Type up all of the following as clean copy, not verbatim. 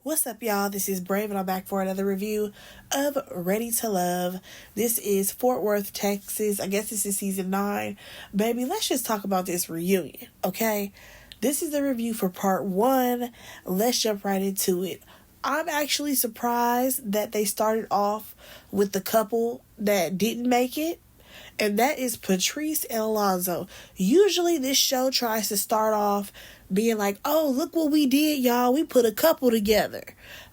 What's up, y'all? This is Brave, and I'm back for another review of Ready to Love. This is Fort Worth, Texas. I guess this is season 9. Baby, let's just talk about this reunion, okay? This is the review for part 1. Let's jump right into it. I'm actually surprised that they started off with the couple that didn't make it, and that is Patrice and Alonzo. Usually this show tries to start off being like, oh, look what we did, y'all. We put a couple together.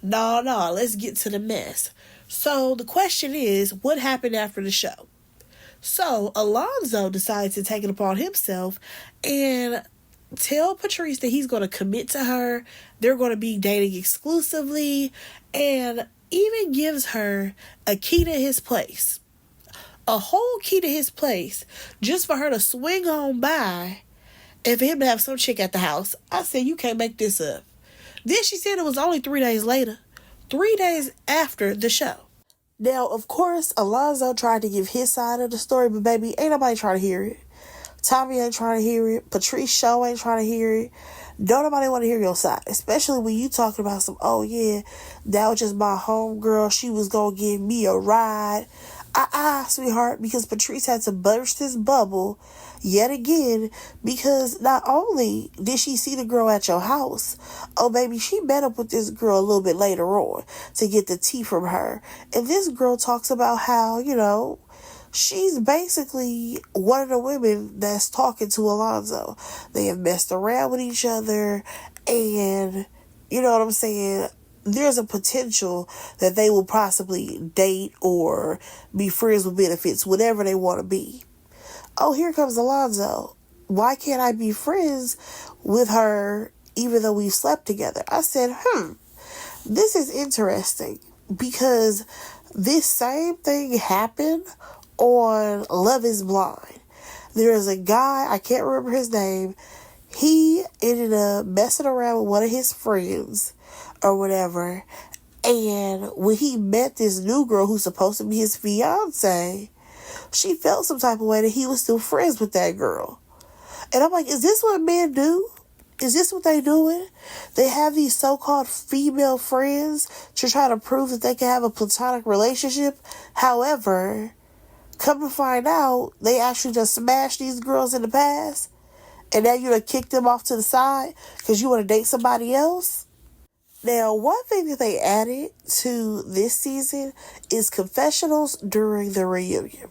No, let's get to the mess. So the question is, what happened after the show? So Alonzo decides to take it upon himself and tell Patrice that he's going to commit to her. They're going to be dating exclusively, and even gives her a key to his place. A whole key to his place just for her to swing on by and for him to have some chick at the house. I said, you can't make this up. Then she said it was only 3 days later. 3 days after the show. Now, of course, Alonzo tried to give his side of the story, but baby, ain't nobody trying to hear it. Tommy ain't trying to hear it. Patrice Show ain't trying to hear it. Don't nobody want to hear your side. Especially when you talking about some, oh yeah, that was just my homegirl. She was going to give me a ride. Sweetheart, because Patrice had to burst his bubble yet again, because not only did she see the girl at your house, oh baby, she met up with this girl a little bit later on to get the tea from her. And this girl talks about how, she's basically one of the women that's talking to Alonzo. They have messed around with each other, and you know what I'm saying? There's a potential that they will possibly date or be friends with benefits, whatever they want to be. Oh, here comes Alonzo. Why can't I be friends with her even though we slept together? I said, this is interesting, because this same thing happened on Love is Blind. There is a guy, I can't remember his name. He ended up messing around with one of his friends or whatever, and when he met this new girl who's supposed to be his fiance, she felt some type of way that he was still friends with that girl. And I'm like, is this what men do? Is this what they doing? They have these so-called female friends to try to prove that they can have a platonic relationship. However, come to find out, they actually just smashed these girls in the past, and now you done kicked them off to the side because you want to date somebody else? Now, one thing that they added to this season is confessionals during the reunion.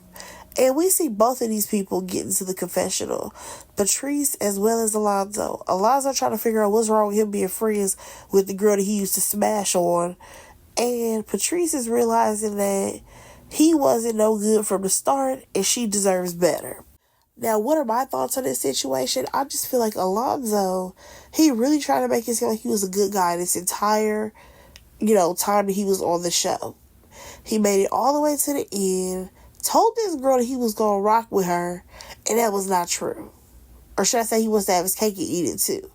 And we see both of these people get into the confessional. Patrice as well as Alonzo. Alonzo trying to figure out what's wrong with him being friends with the girl that he used to smash on. And Patrice is realizing that he wasn't no good from the start and she deserves better. Now, what are my thoughts on this situation? I just feel like Alonzo, he really tried to make it seem like he was a good guy this entire, time that he was on the show. He made it all the way to the end, told this girl that he was going to rock with her, and that was not true. Or should I say he wants to have his cake and eat it too.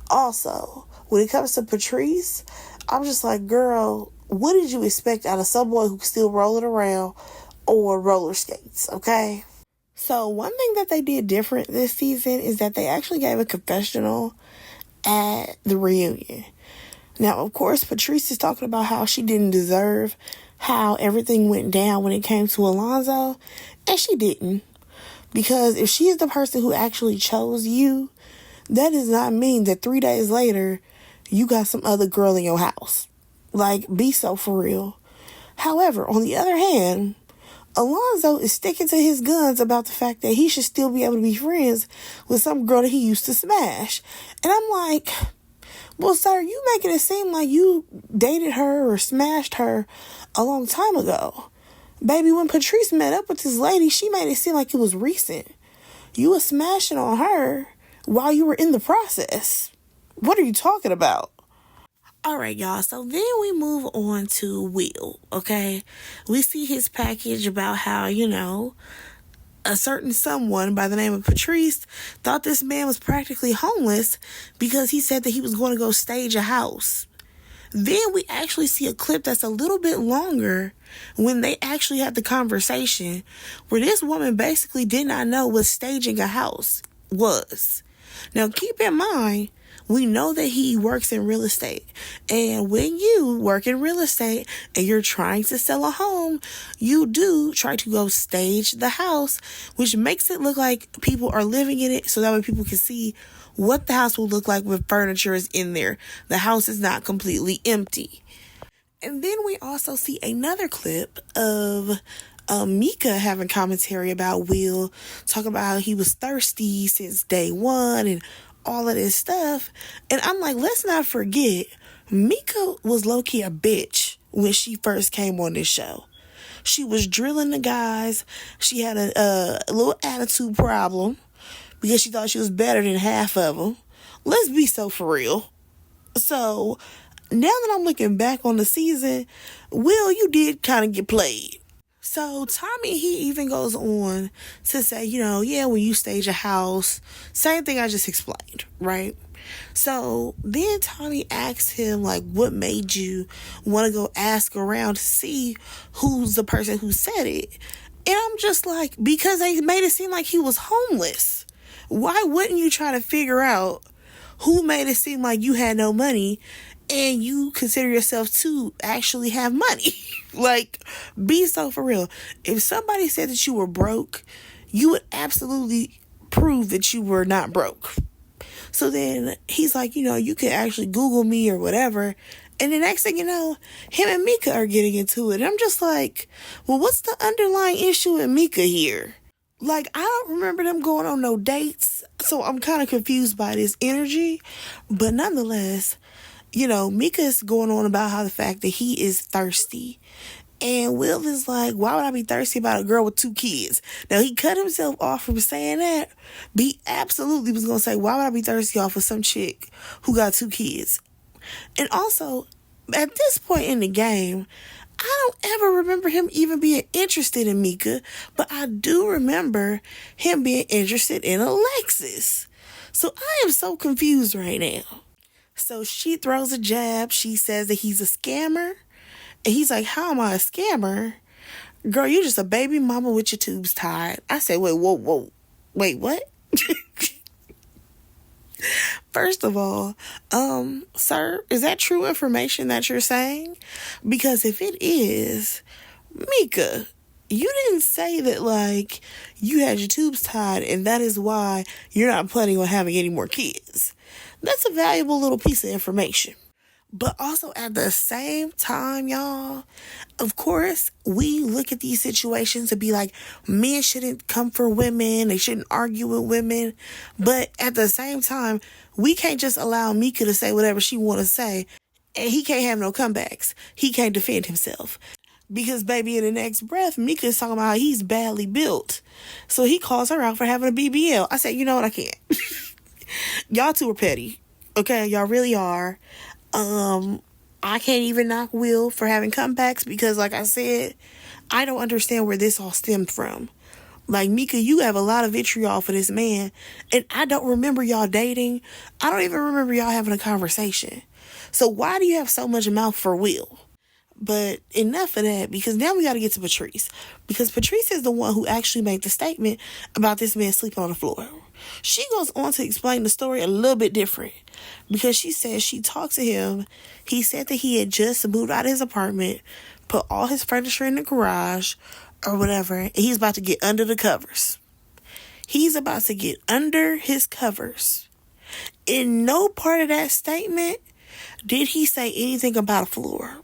Also, when it comes to Patrice, I'm just like, girl, what did you expect out of someone who's still rolling around on roller skates, okay? So one thing that they did different this season is that they actually gave a confessional at the reunion. Now, of course, Patrice is talking about how she didn't deserve how everything went down when it came to Alonzo, and she didn't. Because if she is the person who actually chose you, that does not mean that 3 days later, you got some other girl in your house. Like, be so for real. However, on the other hand, Alonzo is sticking to his guns about the fact that he should still be able to be friends with some girl that he used to smash. And I'm like, well, sir, you making it seem like you dated her or smashed her a long time ago. Baby, when Patrice met up with this lady, she made it seem like it was recent. You were smashing on her while you were in the process. What are you talking about? All right, y'all. So then we move on to Will, okay? We see his package about how, a certain someone by the name of Patrice thought this man was practically homeless because he said that he was going to go stage a house. Then we actually see a clip that's a little bit longer when they actually had the conversation where this woman basically did not know what staging a house was. Now, keep in mind, We know that he works in real estate. And when you work in real estate and you're trying to sell a home, you do try to go stage the house, which makes it look like people are living in it, so that way people can see what the house will look like when furniture is in there. The house is not completely empty. And then we also see another clip of Mika having commentary about Will, talking about how he was thirsty since day one and all of this stuff. And I'm like, let's not forget, Mika was low-key a bitch when she first came on this show. She was drilling the guys. She had a little attitude problem because she thought she was better than half of them. Let's be so for real. So now that I'm looking back on the season, Will, you did kind of get played. So Tommy, he even goes on to say, yeah, when you stage a house, same thing I just explained, right? So then Tommy asks him, like, what made you want to go ask around to see who's the person who said it? And I'm just like, because they made it seem like he was homeless. Why wouldn't you try to figure out who made it seem like you had no money and you consider yourself to actually have money? Like, be so for real. If somebody said that you were broke, you would absolutely prove that you were not broke. So then he's like, you could actually Google me or whatever. And the next thing you know, him and Mika are getting into it. And I'm just like, well, what's the underlying issue with Mika here? Like, I don't remember them going on no dates. So I'm kind of confused by this energy. But nonetheless, Mika's going on about how the fact that he is thirsty. And Will is like, why would I be thirsty about a girl with 2 kids? Now, he cut himself off from saying that, but he absolutely was going to say, why would I be thirsty off of some chick who got 2 kids? And also, at this point in the game, I don't ever remember him even being interested in Mika, but I do remember him being interested in Alexis. So I am so confused right now. So she throws a jab. She says that he's a scammer. And he's like, how am I a scammer? Girl, you're just a baby mama with your tubes tied. I said, wait, whoa. Wait, what? First of all, sir, is that true information that you're saying? Because if it is, Mika, you didn't say that, like, you had your tubes tied and that is why you're not planning on having any more kids. That's a valuable little piece of information. But also at the same time, y'all, of course, we look at these situations to be like, men shouldn't come for women. They shouldn't argue with women. But at the same time, we can't just allow Mika to say whatever she want to say. And he can't have no comebacks. He can't defend himself. Because, baby, in the next breath, Mika is talking about how he's badly built. So he calls her out for having a BBL. I said, you know what? I can't. Y'all two are petty. Okay? Y'all really are. I can't even knock Will for having comebacks because, like I said, I don't understand where this all stemmed from. Like, Mika, you have a lot of vitriol for this man, and I don't remember y'all dating. I don't even remember y'all having a conversation. So why do you have so much mouth for Will? But enough of that, because now we got to get to Patrice. Because Patrice is the one who actually made the statement about this man sleeping on the floor. She goes on to explain the story a little bit different. Because she says she talked to him. He said that he had just moved out of his apartment, put all his furniture in the garage or whatever, and he's about to get under the covers. He's about to get under his covers. In no part of that statement did he say anything about a floor.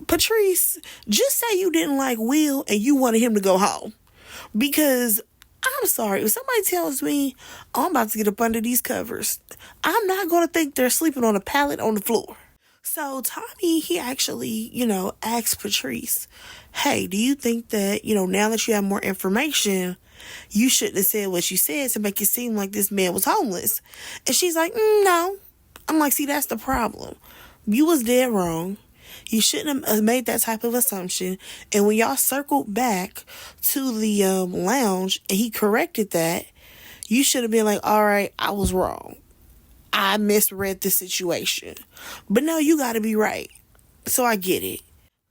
Patrice, just say you didn't like Will and you wanted him to go home. Because I'm sorry, if somebody tells me, oh, I'm about to get up under these covers, I'm not going to think they're sleeping on a pallet on the floor. So Tommy, he actually, asked Patrice, hey, do you think that, now that you have more information, you shouldn't have said what you said to make it seem like this man was homeless? And she's like, no. I'm like, see, that's the problem. You was dead wrong. You shouldn't have made that type of assumption. And when y'all circled back to the lounge and he corrected that, you should have been like, all right, I was wrong. I misread the situation. But no, you got to be right. So I get it.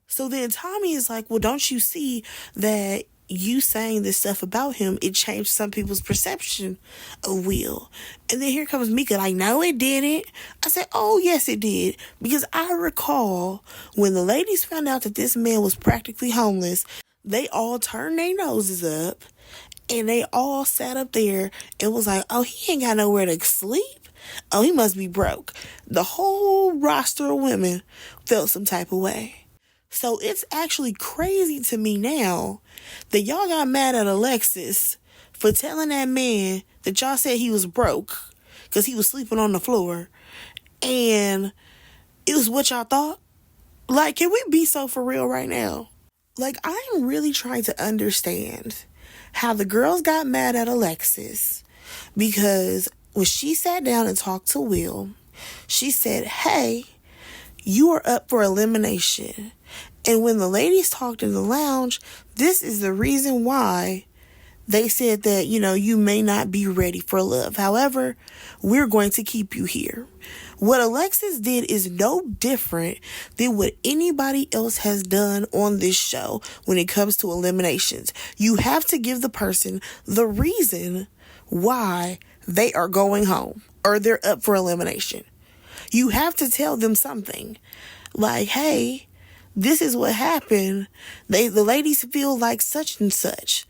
So then Tommy is like, well, don't you see that, you saying this stuff about him, it changed some people's perception of Will. And then here comes Mika like, no, it didn't. I said, oh, yes, it did. Because I recall when the ladies found out that this man was practically homeless, they all turned their noses up and they all sat up there and was like, oh, he ain't got nowhere to sleep. Oh, he must be broke. The whole roster of women felt some type of way. So it's actually crazy to me now that y'all got mad at Alexis for telling that man that y'all said he was broke because he was sleeping on the floor. And it was what y'all thought. Like, can we be so for real right now? Like, I'm really trying to understand how the girls got mad at Alexis because when she sat down and talked to Will, she said, hey, you are up for elimination. And when the ladies talked in the lounge, this is the reason why they said that, you may not be ready for love. However, we're going to keep you here. What Alexis did is no different than what anybody else has done on this show when it comes to eliminations. You have to give the person the reason why they are going home or they're up for elimination. You have to tell them something like, hey, this is what happened. The ladies feel like such and such.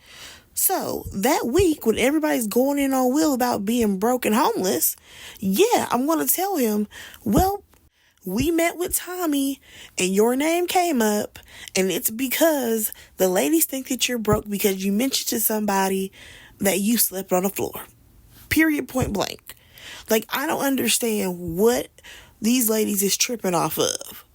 So that week when everybody's going in on Will about being broke and homeless, yeah, I'm going to tell him, well, we met with Tommy and your name came up and it's because the ladies think that you're broke because you mentioned to somebody that you slept on the floor. Period, point blank. Like, I don't understand what these ladies is tripping off of.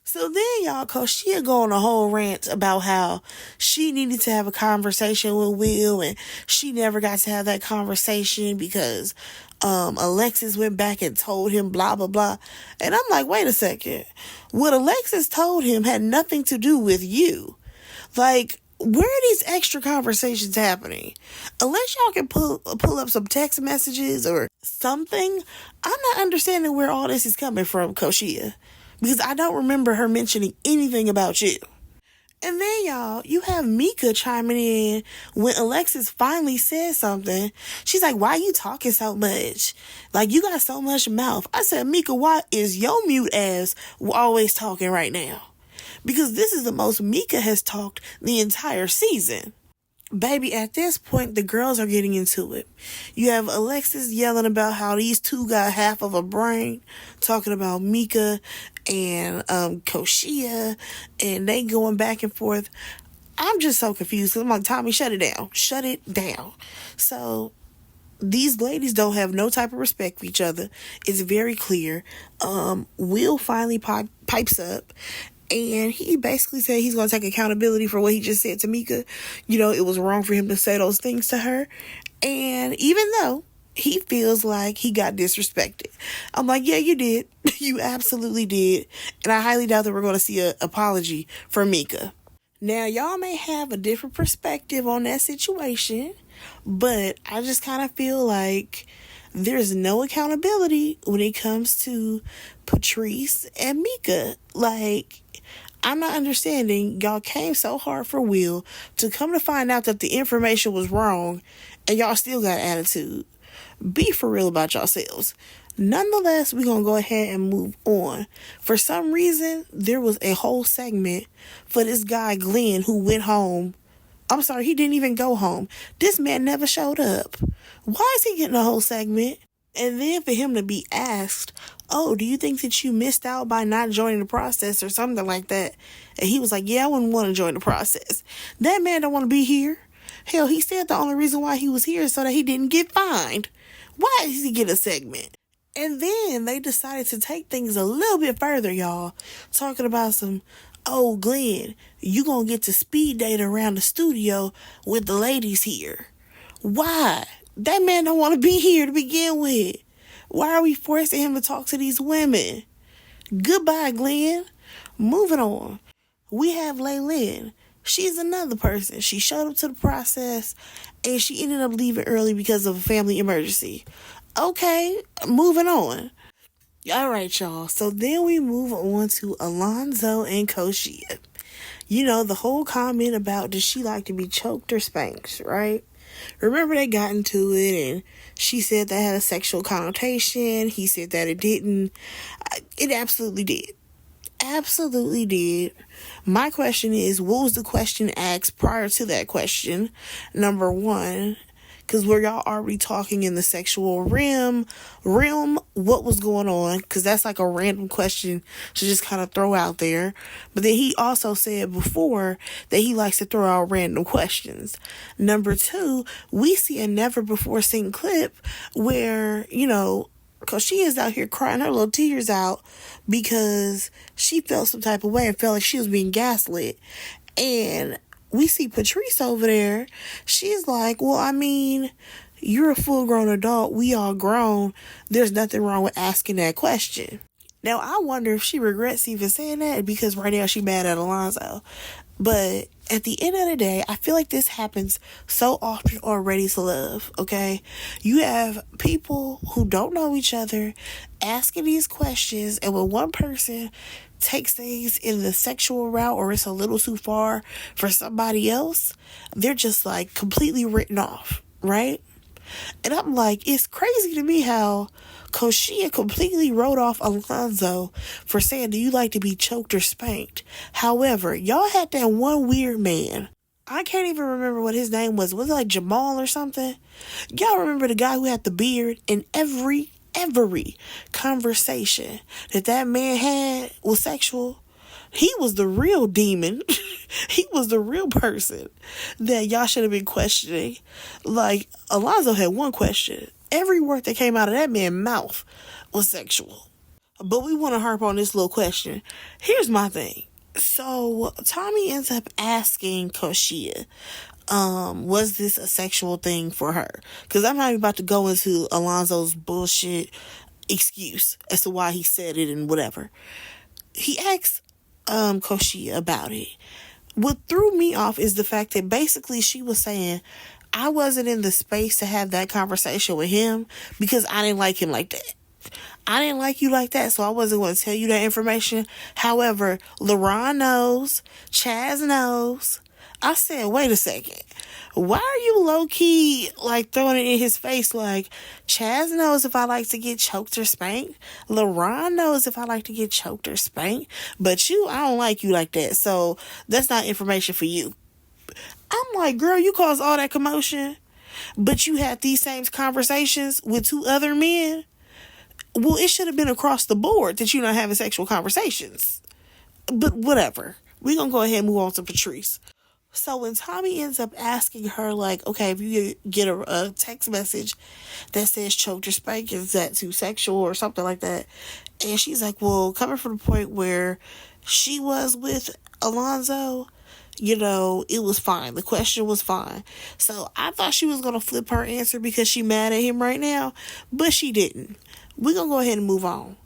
So then y'all, Koshia go on a whole rant about how she needed to have a conversation with Will and she never got to have that conversation because Alexis went back and told him blah, blah, blah. And I'm like, wait a second. What Alexis told him had nothing to do with you. Like, where are these extra conversations happening? Unless y'all can pull up some text messages or something, I'm not understanding where all this is coming from, Koshia. Because I don't remember her mentioning anything about you. And then, y'all, you have Mika chiming in when Alexis finally said something. She's like, why are you talking so much? Like, you got so much mouth. I said, Mika, why is your mute ass always talking right now? Because this is the most Mika has talked the entire season. Baby, at this point, the girls are getting into it. You have Alexis yelling about how these two got half of a brain, talking about Mika and Koshia, and they going back and forth. I'm just so confused because I'm like, Tommy, shut it down. Shut it down. So these ladies don't have no type of respect for each other. It's very clear. Will finally pipes up. And he basically said he's going to take accountability for what he just said to Mika. It was wrong for him to say those things to her. And even though he feels like he got disrespected, I'm like, yeah, you did. You absolutely did. And I highly doubt that we're going to see an apology from Mika. Now, y'all may have a different perspective on that situation, but I just kind of feel like there's no accountability when it comes to Patrice and Mika. Like, I'm not understanding. Y'all came so hard for Will to come to find out that the information was wrong and y'all still got attitude. Be for real about yourselves. Nonetheless, we're going to go ahead and move on. For some reason, there was a whole segment for this guy, Glenn, who went home. I'm sorry, he didn't even go home. This man never showed up. Why is he getting a whole segment? And then for him to be asked, oh, do you think that you missed out by not joining the process or something like that? And he was like, yeah, I wouldn't want to join the process. That man don't want to be here. Hell, he said the only reason why he was here is so that he didn't get fined. Why does he get a segment? And then they decided to take things a little bit further, y'all. Talking about some, oh, Glenn, you gonna get to speed date around the studio with the ladies here. Why? That man don't want to be here to begin with. Why are we forcing him to talk to these women? Goodbye, Glenn. Moving on. We have Laylin. She's another person. She showed up to the process and she ended up leaving early because of a family emergency. Okay, moving on. All right, y'all. So then we move on to Alonzo and Koshia. The whole comment about does she like to be choked or spanked, right? Remember they got into it and she said that had a sexual connotation. He said that it didn't. It absolutely did. Absolutely did. My question is, what was the question asked prior to that question? Number one, because we're y'all already talking in the sexual realm, what was going on? Because that's like a random question to just kind of throw out there. But then he also said before that he likes to throw out random questions. Number two, we see a never before seen clip where, because she is out here crying her little tears out because she felt some type of way and felt like she was being gaslit. And we see Patrice over there. She's like, well, I mean, you're a full-grown adult. We all grown. There's nothing wrong with asking that question. Now, I wonder if she regrets even saying that because right now she's mad at Alonzo. But at the end of the day, I feel like this happens so often on Ready to Love, okay? You have people who don't know each other asking these questions, and when one person takes things in the sexual route or it's a little too far for somebody else, they're just like completely written off, right? And I'm like, it's crazy to me how Koshia completely wrote off Alonzo for saying, do you like to be choked or spanked? However, y'all had that one weird man. I can't even remember what his name was. Was it like Jamal or something? Y'all remember the guy who had the beard? In every conversation that man had was sexual. He was the real demon. He was the real person that y'all should have been questioning. Like, Alonzo had one question. Every word that came out of that man's mouth was sexual. But we want to harp on this little question. Here's my thing. So, Tommy ends up asking Koshia, was this a sexual thing for her? Because I'm not even about to go into Alonzo's bullshit excuse as to why he said it and whatever. He asked Koshia about it. What threw me off is the fact that basically she was saying, I wasn't in the space to have that conversation with him because I didn't like him like that. I didn't like you like that, so I wasn't going to tell you that information. However, LaRon knows, Chaz knows. I said, wait a second. Why are you low-key, like, throwing it in his face? Like, Chaz knows if I like to get choked or spanked. LaRon knows if I like to get choked or spanked. But you, I don't like you like that. So, that's not information for you. I'm like, girl, you caused all that commotion, but you had these same conversations with two other men. Well, it should have been across the board that you're not having sexual conversations. But whatever. We're going to go ahead and move on to Patrice. So when Tommy ends up asking her, like, okay, if you get a text message that says choked or spanked, is that too sexual or something like that? And she's like, well, coming from the point where she was with Alonzo, it was fine. The question was fine. So I thought she was going to flip her answer because she mad at him right now, but she didn't. We're going to go ahead and move on.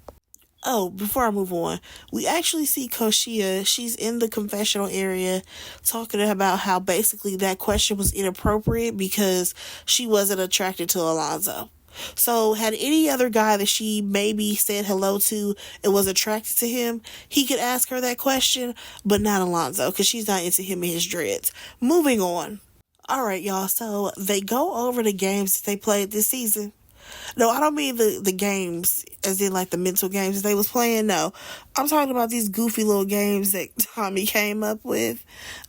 Oh, before I move on, we actually see Koshia. She's in the confessional area talking about how basically that question was inappropriate because she wasn't attracted to Alonzo. So had any other guy that she maybe said hello to and was attracted to him, he could ask her that question, but not Alonzo because she's not into him and his dreads. Moving on. All right, y'all. So they go over the games that they played this season. No, I don't mean the games as in like the mental games they was playing. No, I'm talking about these goofy little games that Tommy came up with.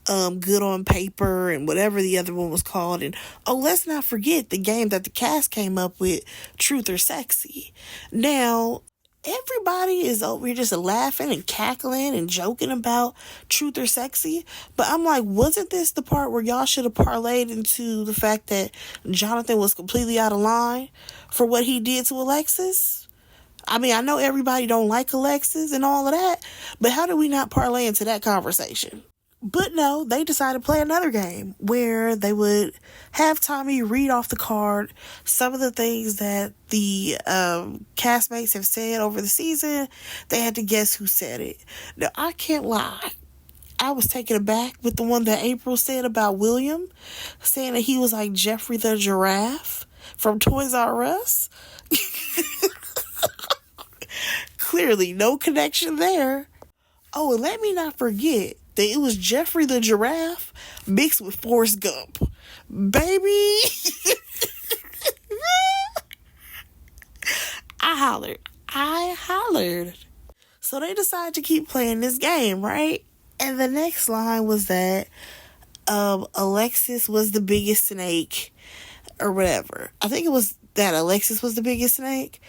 Good on Paper and whatever the other one was called. And let's not forget the game that the cast came up with, Truth or Sexy. Now, everybody is over here just laughing and cackling and joking about Truth or Sexy. But I'm like, wasn't this the part where y'all should have parlayed into the fact that Jonathan was completely out of line for what he did to Alexis? I mean, I know everybody don't like Alexis and all of that, but how did we not parlay into that conversation? But no, they decided to play another game where they would have Tommy read off the card some of the things that the castmates have said over the season. They had to guess who said it. Now, I can't lie. I was taken aback with the one that April said about William, saying that he was like Jeffrey the Giraffe from Toys R Us. Clearly, no connection there. Oh, and let me not forget, that it was Jeffrey the giraffe mixed with Forrest Gump. Baby. I hollered. So they decided to keep playing this game, right? And the next line was that Alexis was the biggest snake or whatever. I think it was that Alexis was the biggest snake,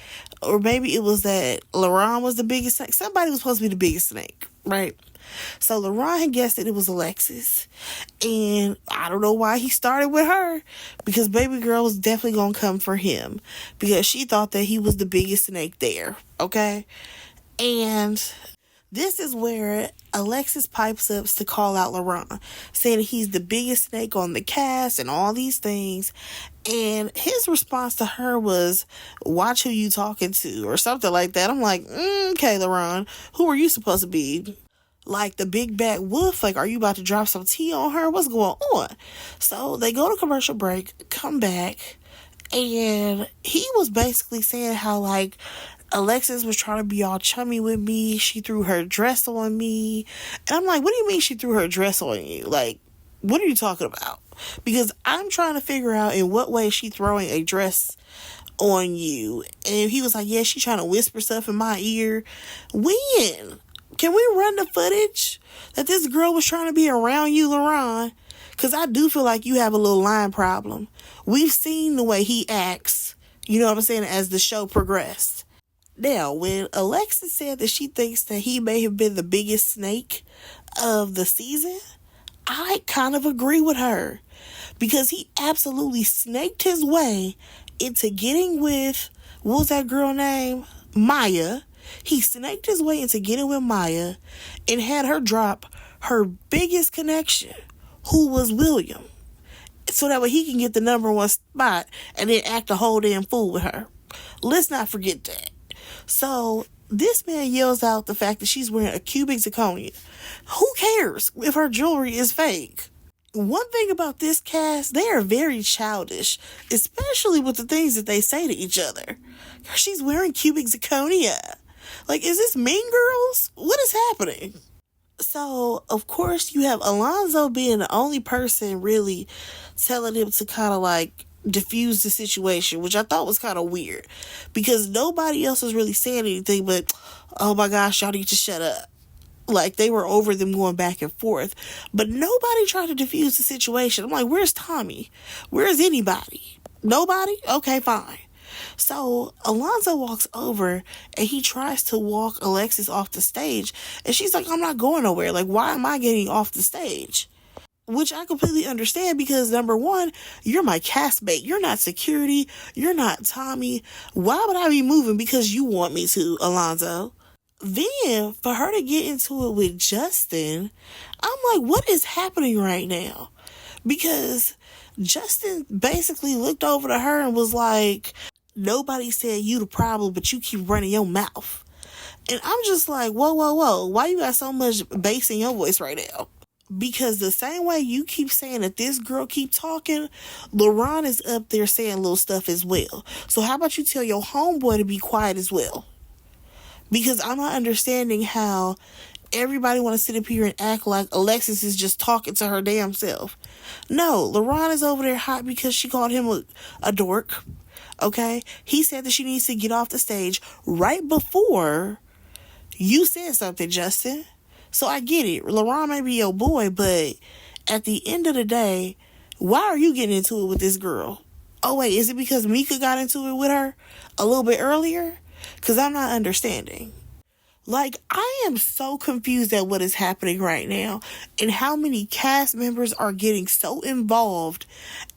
or maybe it was that LaRon was the biggest snake. Somebody was supposed to be the biggest snake, right? So LaRon had guessed that it was Alexis, and I don't know why he started with her, because baby girl was definitely gonna come for him because she thought that he was the biggest snake there, okay? And this is where Alexis pipes up to call out LaRon, saying he's the biggest snake on the cast and all these things. And his response to her was, watch who you talking to, or something like that. I'm like, okay, LaRon, who are you supposed to be? Like the big bad wolf? Like, are you about to drop some tea on her? What's going on? So they go to commercial break, come back, and he was basically saying how, like, Alexis was trying to be all chummy with me. She threw her dress on me. And I'm like, what do you mean she threw her dress on you? Like, what are you talking about? Because I'm trying to figure out in what way she throwing a dress on you. And he was like, yeah, she trying to whisper stuff in my ear. When? Can we run the footage that this girl was trying to be around you, LaRon? Because I do feel like you have a little line problem. We've seen the way he acts, you know what I'm saying, as the show progressed. Now, when Alexis said that she thinks that he may have been the biggest snake of the season, I kind of agree with her. Because he absolutely snaked his way into getting with, what was that girl name? Maya. He snaked his way into getting with Maya and had her drop her biggest connection, who was William. So that way he can get the number one spot and then act a whole damn fool with her. Let's not forget that. So this man yells out the fact that she's wearing a cubic zirconia. Who cares if her jewelry is fake? One thing about this cast, they are very childish, especially with the things that they say to each other. She's wearing cubic zirconia. Like, is this Mean Girls? What is happening? So, of course, you have Alonzo being the only person really telling him to kind of like diffuse the situation, which I thought was kind of weird because nobody else was really saying anything but, oh my gosh, y'all need to shut up. Like, they were over them going back and forth, but nobody tried to diffuse the situation. I'm like, where's Tommy? Where's anybody? Nobody? Okay, fine. So Alonzo walks over and he tries to walk Alexis off the stage, and she's like, I'm not going nowhere. Like, why am I getting off the stage? Which I completely understand because, number one, you're my castmate. You're not security. You're not Tommy. Why would I be moving because you want me to, Alonzo? Then, for her to get into it with Justin, I'm like, what is happening right now? Because Justin basically looked over to her and was like, nobody said you the problem, but you keep running your mouth. And I'm just like, whoa. Why you got so much bass in your voice right now? Because the same way you keep saying that this girl keep talking, LaRon is up there saying little stuff as well. So how about you tell your homeboy to be quiet as well? Because I'm not understanding how everybody want to sit up here and act like Alexis is just talking to her damn self. No, LaRon is over there hot because she called him a dork. Okay? He said that she needs to get off the stage right before you said something, Justin. So I get it. LaRon may be your boy, but at the end of the day, why are you getting into it with this girl? Oh, wait, is it because Mika got into it with her a little bit earlier? Because I'm not understanding. Like, I am so confused at what is happening right now and how many cast members are getting so involved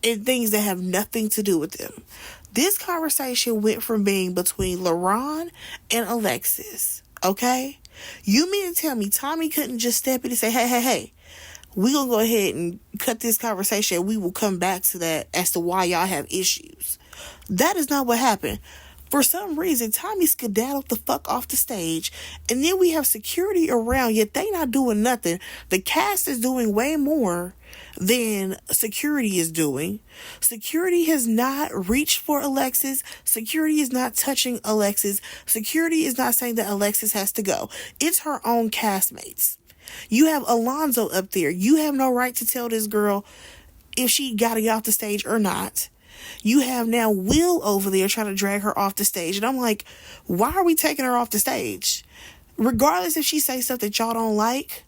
in things that have nothing to do with them. This conversation went from being between LaRon and Alexis, okay? You mean to tell me Tommy couldn't just step in and say, hey, we're going to go ahead and cut this conversation and we will come back to that as to why y'all have issues. That is not what happened. For some reason, Tommy skedaddled the fuck off the stage, and then we have security around, yet they not doing nothing. The cast is doing way more than security is doing. Security has not reached for Alexis. Security is not touching Alexis. Security is not saying that Alexis has to go. It's her own castmates. You have Alonzo up there. You have no right to tell this girl if she got to get off the stage or not. You have now Will over there trying to drag her off the stage. And I'm like, why are we taking her off the stage? Regardless if she says stuff that y'all don't like,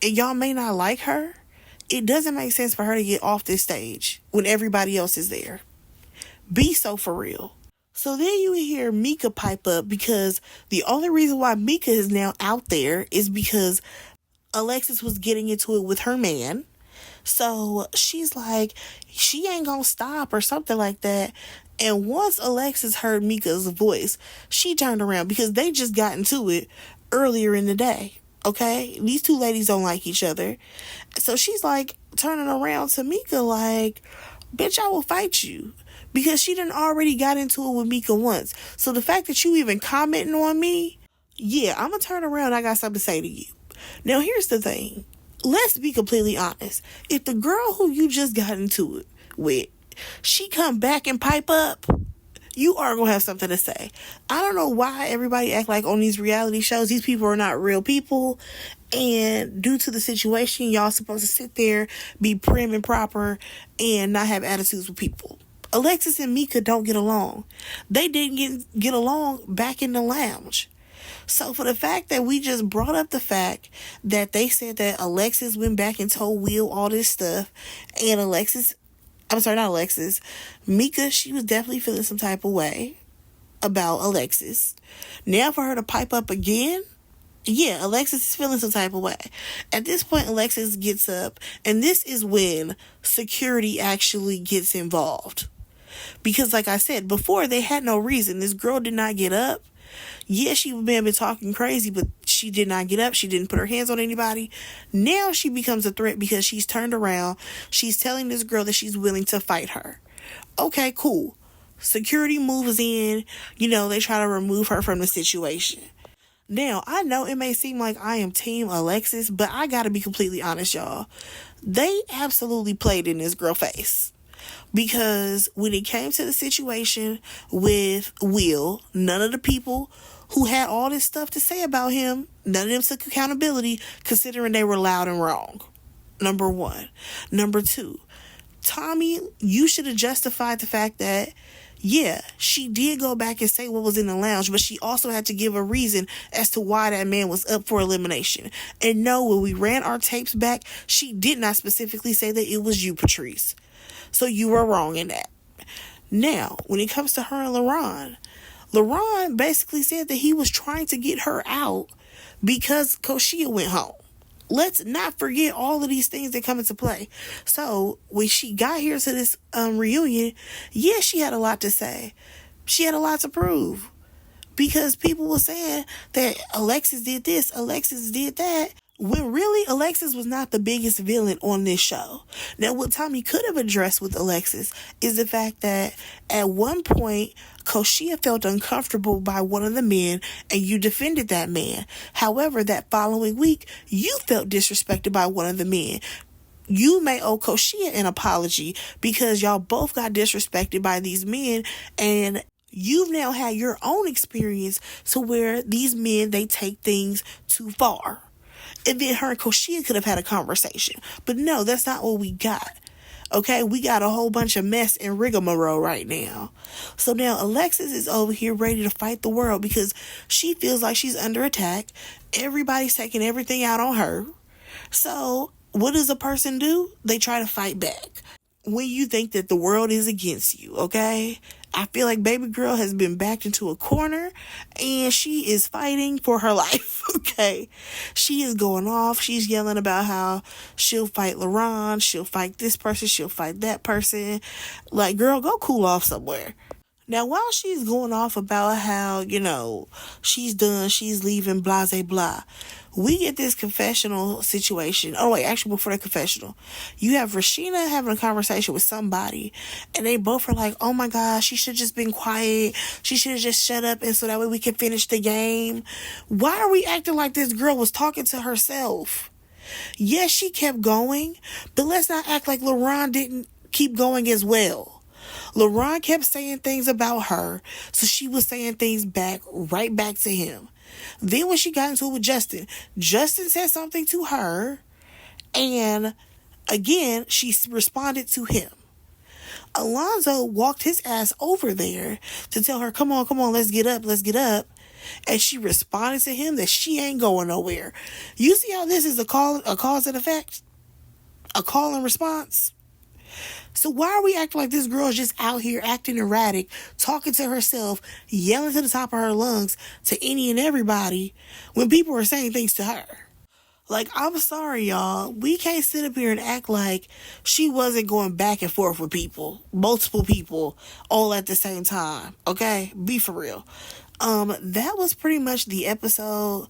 and y'all may not like her, it doesn't make sense for her to get off this stage when everybody else is there. Be so for real. So then you hear Mika pipe up, because the only reason why Mika is now out there is because Alexis was getting into it with her man. So she's like, she ain't gonna stop or something like that. And once Alexis heard Mika's voice, she turned around, because they just got into it earlier in the day. Okay? These two ladies don't like each other. So she's like turning around to Mika like, bitch, I will fight you. Because she done already got into it with Mika once. So the fact that you even commenting on me, yeah, I'm gonna turn around. I got something to say to you. Now, here's the thing. Let's be completely honest. If the girl who you just got into it with, she come back and pipe up, you are going to have something to say. I don't know why everybody act like on these reality shows, these people are not real people. And due to the situation, y'all supposed to sit there, be prim and proper, and not have attitudes with people. Alexis and Mika don't get along. They didn't get along back in the lounge. So for the fact that we just brought up the fact that they said that Alexis went back and told Will all this stuff, and Mika, she was definitely feeling some type of way about Alexis. Now for her to pipe up again, yeah, Alexis is feeling some type of way. At this point, Alexis gets up, and this is when security actually gets involved. Because like I said, before they had no reason. This girl did not get up. Yeah, she may have been talking crazy, but she did not get up. She didn't put her hands on anybody. Now she becomes a threat because she's turned around. She's telling this girl that she's willing to fight her. Okay, cool. Security moves in. They try to remove her from the situation. Now, I know it may seem like I am team Alexis, but I gotta be completely honest, y'all. They absolutely played in this girl face. Because when it came to the situation with Will, none of the people who had all this stuff to say about him, none of them took accountability, considering they were loud and wrong. Number one. Number two, Tommy, you should have justified the fact that, yeah, she did go back and say what was in the lounge, but she also had to give a reason as to why that man was up for elimination. And no, when we ran our tapes back, she did not specifically say that it was you, Patrice. So you were wrong in that. Now, when it comes to her and LaRon basically said that he was trying to get her out because Koshia went home. Let's not forget all of these things that come into play. So when she got here to this reunion, yeah, she had a lot to say. She had a lot to prove. Because people were saying that Alexis did this, Alexis did that, when really Alexis was not the biggest villain on this show. Now, what Tommy could have addressed with Alexis is the fact that at one point, Koshia felt uncomfortable by one of the men and you defended that man. However, that following week, you felt disrespected by one of the men. You may owe Koshia an apology because y'all both got disrespected by these men, and you've now had your own experience to where these men, they take things too far. And then her and Koshia could have had a conversation. But no, that's not what we got. Okay, we got a whole bunch of mess and rigmarole right now. So now Alexis is over here ready to fight the world because she feels like she's under attack. Everybody's taking everything out on her. So what does a person do? They try to fight back. When you think that the world is against you, okay? I feel like baby girl has been backed into a corner and she is fighting for her life, okay? She is going off. She's yelling about how she'll fight LaRon, she'll fight this person, she'll fight that person. Like, girl, go cool off somewhere. Now, while she's going off about how, she's done, she's leaving, blah, blah, blah, we get this confessional situation. Oh, wait, actually, before the confessional, you have Rashina having a conversation with somebody, and they both are like, oh my gosh, she should have just been quiet. She should have just shut up, and so that way we can finish the game. Why are we acting like this girl was talking to herself? Yes, she kept going, but let's not act like LaRon didn't keep going as well. LaRon kept saying things about her, so she was saying things right back to him. Then when she got into it with Justin, Justin said something to her, and again, she responded to him. Alonzo walked his ass over there to tell her, come on, let's get up. And she responded to him that she ain't going nowhere. You see how this is a cause and effect? A call and response? So why are we acting like this girl is just out here acting erratic, talking to herself, yelling to the top of her lungs to any and everybody when people are saying things to her? Like, I'm sorry, y'all. We can't sit up here and act like she wasn't going back and forth with people, multiple people, all at the same time. Okay? Be for real. That was pretty much the episode.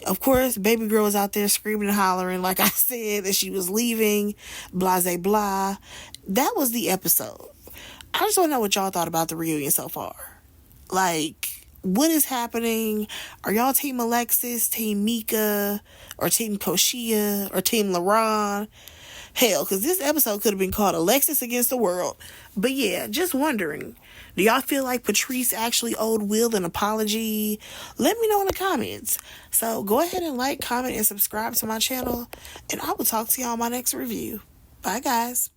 Of course, baby girl was out there screaming and hollering, like I said, that she was leaving, blase blah. That was the episode. I just want to know what y'all thought about the reunion so far. Like, what is happening? Are y'all team Alexis, team Mika, or team Koshia, or team LaRon? Hell, because this episode could have been called Alexis Against the World. But yeah, just wondering, do y'all feel like Patrice actually owed Will an apology? Let me know in the comments. So go ahead and like, comment, and subscribe to my channel, and I will talk to y'all on my next review. Bye, guys.